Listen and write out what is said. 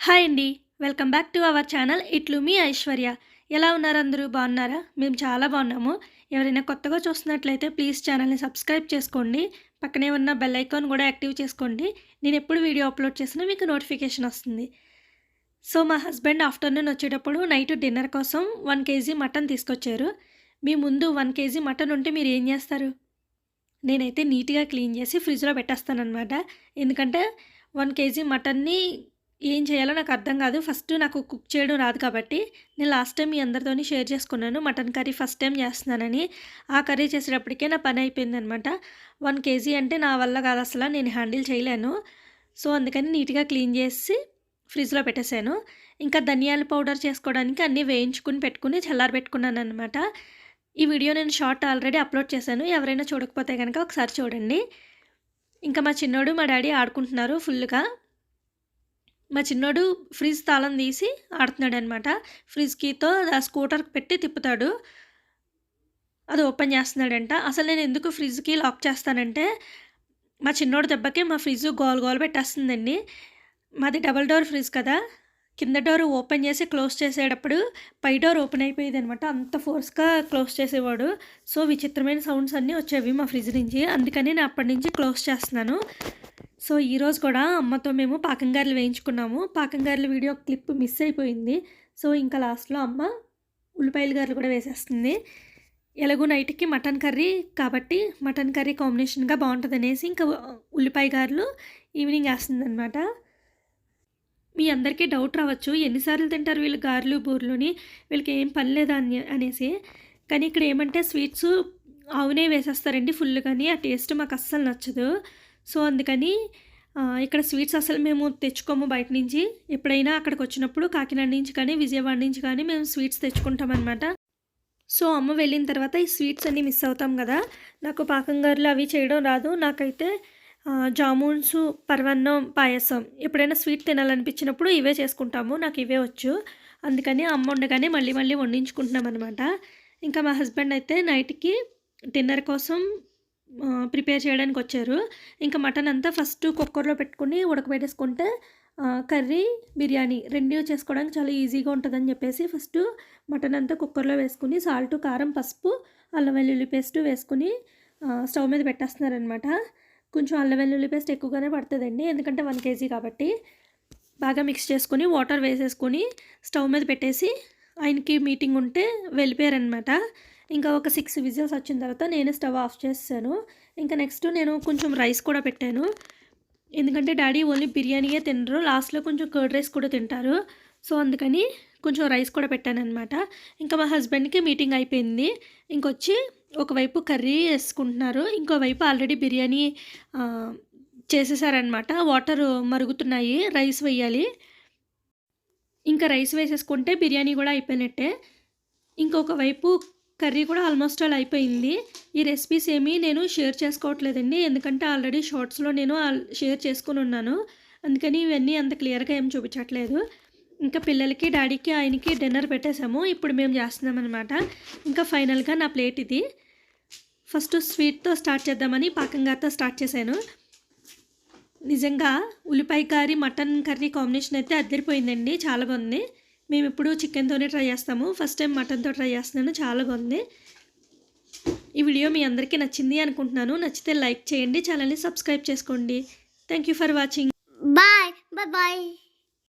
Hi అండి. Welcome back to our channel ఇట్లు మీ ఐశ్వర్య. ఎలా ఉన్నారు అందరూ బాగున్నారా? మేము చాలా బాగున్నాము. ఎవరైనా కొత్తగా చూస్తున్నట్లయితే ప్లీజ్ ఛానల్ని సబ్స్క్రైబ్ చేసుకోండి. పక్కనే ఉన్న బెల్ ఐకాన్ కూడా యాక్టివ్ చేసుకోండి. నేను ఎప్పుడు వీడియో అప్లోడ్ చేసినా మీకు నోటిఫికేషన్ వస్తుంది. సో మా హస్బెండ్ ఆఫ్టర్నూన్ వచ్చేటప్పుడు నైట్ డిన్నర్ కోసం 1 కేజీ మటన్ తీసుకొచ్చారు. మీ ముందు 1 కేజీ మటన్ ఉంటే మీరు ఏం చేస్తారు? నేనైతే నీట్గా క్లీన్ చేసి ఫ్రిడ్జ్లో పెట్టేస్తానన్నమాట. ఎందుకంటే 1 కేజీ మటన్ని ఏం చేయాలో నాకు అర్థం కాదు. ఫస్ట్ నాకు కుక్ చేయడం రాదు కాబట్టి నేను లాస్ట్ టైం మీ అందరితోని షేర్ చేసుకున్నాను. మటన్ కర్రీ ఫస్ట్ టైం చేస్తున్నానని. ఆ కర్రీ చేసేటప్పటికే నా పని అయిపోయిందనమాట. 1 కేజీ అంటే నా వల్ల కాదు, అసలు నేను హ్యాండిల్ చేయలేను. సో అందుకని నీట్గా క్లీన్ చేసి ఫ్రిడ్జ్లో పెట్టేశాను. ఇంకా ధనియాల పౌడర్ చేసుకోవడానికి అన్నీ వేయించుకుని పెట్టుకుని చల్లారబెట్టుకున్నాను అనమాట. ఈ వీడియో నేను షార్ట్ ఆల్రెడీ అప్లోడ్ చేశాను. ఎవరైనా చూడకపోతే కనుక ఒకసారి చూడండి. ఇంకా మా చిన్నోడు మా డాడీ ఆడుకుంటున్నారు ఫుల్గా. మా చిన్నోడు ఫ్రిడ్జ్ తాళం తీసి ఆడుతున్నాడు అనమాట. ఫ్రిడ్జ్ కీతో ఆ స్కూటర్కి పెట్టి తిప్పుతాడు. అది ఓపెన్ చేస్తున్నాడంట. అసలు నేను ఎందుకు ఫ్రిడ్జ్కి లాక్ చేస్తానంటే మా చిన్నోడు దెబ్బకి మా ఫ్రిడ్జ్ గోల్ గోల్ పెట్టేస్తుందండి. మాది డబల్ డోర్ ఫ్రిడ్జ్ కదా, కింద డోర్ ఓపెన్ చేసి క్లోజ్ చేసేటప్పుడు పై డోర్ ఓపెన్ అయిపోయేది అనమాట. అంత ఫోర్స్గా క్లోజ్ చేసేవాడు. సో విచిత్రమైన సౌండ్స్ అన్నీ వచ్చేవి మా ఫ్రిడ్జ్ నుంచి. అందుకని నేను అప్పటి నుంచి క్లోజ్ చేస్తున్నాను. సో ఈరోజు కూడా అమ్మతో మేము పాకంగారెలు వేయించుకున్నాము. పాకంగారెల వీడియో క్లిప్ మిస్ అయిపోయింది. సో ఇంకా లాస్ట్లో అమ్మ ఉల్లిపాయల గారెలు కూడా వేసేస్తుంది. ఎలాగో నైట్కి మటన్ కర్రీ కాబట్టి మటన్ కర్రీ కాంబినేషన్గా బాగుంటుంది అనేసి ఇంకా ఉల్లిపాయ గారెలు ఈవినింగ్ వేస్తుంది అనమాట. మీ అందరికీ డౌట్ రావచ్చు, ఎన్నిసార్లు తింటారు వీళ్ళు గారెలు బూరెలుని, వీళ్ళకి ఏం పని లేదా అనేసి. కానీ ఇక్కడ ఏమంటే స్వీట్స్ ఆవునే వేసేస్తారండి ఫుల్గాని. ఆ టేస్ట్ మాకు అస్సలు నచ్చదు. సో అందుకని ఇక్కడ స్వీట్స్ అసలు మేము తెచ్చుకోము బయట నుంచి. ఎప్పుడైనా అక్కడికి వచ్చినప్పుడు కాకినాడ నుంచి కానీ విజయవాడ నుంచి కానీ మేము స్వీట్స్ తెచ్చుకుంటాం అనమాట. సో అమ్మ వెళ్ళిన తర్వాత ఈ స్వీట్స్ అన్నీ మిస్ అవుతాం కదా. నాకు పాకంగారెలు అవి చేయడం రాదు. నాకైతే జామున్స్, పరవన్నం, పాయసం ఎప్పుడైనా స్వీట్ తినాలనిపించినప్పుడు ఇవే చేసుకుంటాము. నాకు ఇవే వచ్చు. అందుకని అమ్మ ఉండగానే మళ్ళీ మళ్ళీ వండించుకుంటున్నాం అనమాట. ఇంకా మా హస్బెండ్ అయితే నైట్కి డిన్నర్ కోసం ప్రిపేర్ చేయడానికి వచ్చారు. ఇంకా మటన్ అంతా ఫస్ట్ కుక్కర్లో పెట్టుకుని ఉడకబెట్టేసుకుంటే కర్రీ, బిర్యానీ రెండు చేసుకోవడానికి చాలా ఈజీగా ఉంటుందని చెప్పేసి ఫస్ట్ మటన్ అంతా కుక్కర్లో వేసుకుని సాల్ట్, కారం, పసుపు, అల్లం వెల్లుల్లి పేస్ట్ వేసుకుని స్టవ్ మీద పెట్టేస్తున్నారనమాట. కొంచెం అల్లం వెల్లుల్లి పేస్ట్ ఎక్కువగానే పడుతుందండి, ఎందుకంటే 1 కేజీ కాబట్టి. బాగా మిక్స్ చేసుకుని వాటర్ వేసేసుకొని స్టవ్ మీద పెట్టేసి ఆయనకి మీటింగ్ ఉంటే వెళ్ళిపోయారనమాట. ఇంకా ఒక 6 విజిల్స్ వచ్చిన తర్వాత నేను స్టవ్ ఆఫ్ చేసాను. ఇంకా నెక్స్ట్ నేను కొంచెం రైస్ కూడా పెట్టాను. ఎందుకంటే డాడీ ఓన్లీ బిర్యానీయే తినరు, లాస్ట్లో కొంచెం కర్డ్ రైస్ కూడా తింటారు. సో అందుకని కొంచెం రైస్ కూడా పెట్టానమాట. ఇంకా మా హస్బెండ్కి మీటింగ్ అయిపోయింది. ఇంకొచ్చి ఒకవైపు కర్రీ వేసుకుంటున్నారు, ఇంకోవైపు ఆల్రెడీ బిర్యానీ చేసేసారనమాట. వాటర్ మరుగుతున్నాయి, రైస్ వేయాలి. ఇంకా రైస్ వేసేసుకుంటే బిర్యానీ కూడా అయిపోయినట్టే. ఇంకొక వైపు కర్రీ కూడా ఆల్మోస్ట్ ఆల్ అయిపోయింది. ఈ రెసిపీస్ ఏమీ నేను షేర్ చేసుకోవట్లేదండి, ఎందుకంటే ఆల్రెడీ షార్ట్స్లో నేను షేర్ చేసుకుని ఉన్నాను. అందుకని ఇవన్నీ అంత క్లియర్గా ఏం చూపించట్లేదు. ఇంకా పిల్లలకి, డాడీకి, ఆయనకి డిన్నర్ పెట్టేసాము. ఇప్పుడు మేము చేస్తున్నామన్నమాట. ఇంకా ఫైనల్గా నా ప్లేట్ ఇది. ఫస్ట్ స్వీట్తో స్టార్ట్ చేద్దామని పాకంగారితో స్టార్ట్ చేశాను. నిజంగా ఉల్లిపాయ కర్రీ, మటన్ కర్రీ కాంబినేషన్ అయితే అదిరిపోయిందండి, చాలా బాగుంది. మేము ఇప్పుడు చికెన్తోనే ట్రై చేస్తాము, ఫస్ట్ టైం మటన్తో ట్రై చేస్తున్నాను, చాలా బాగుంది. ఈ వీడియో మీ అందరికీ నచ్చింది అనుకుంటున్నాను. నచ్చితే లైక్ చేయండి, ఛానల్ని సబ్స్క్రైబ్ చేసుకోండి. Thank you for watching. Bye bye.